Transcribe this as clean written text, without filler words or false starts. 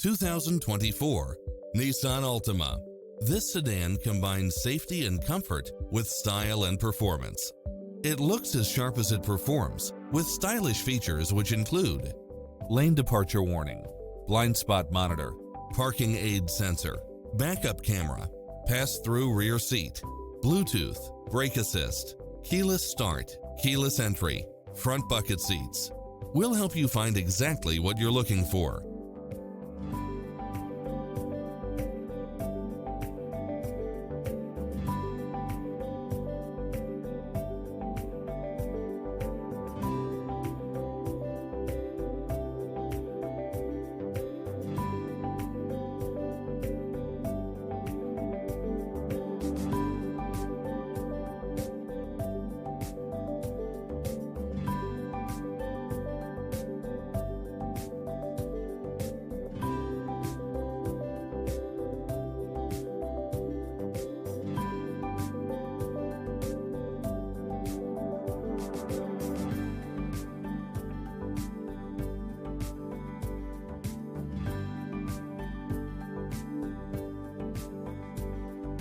2024 Nissan Altima. This sedan combines safety and comfort with style and performance. It looks as sharp as it performs, with stylish features which include lane departure warning, blind spot monitor, parking aid sensor, backup camera, pass-through rear seat, Bluetooth, brake assist, keyless start, keyless entry, front bucket seats. We'll help you find exactly what you're looking for.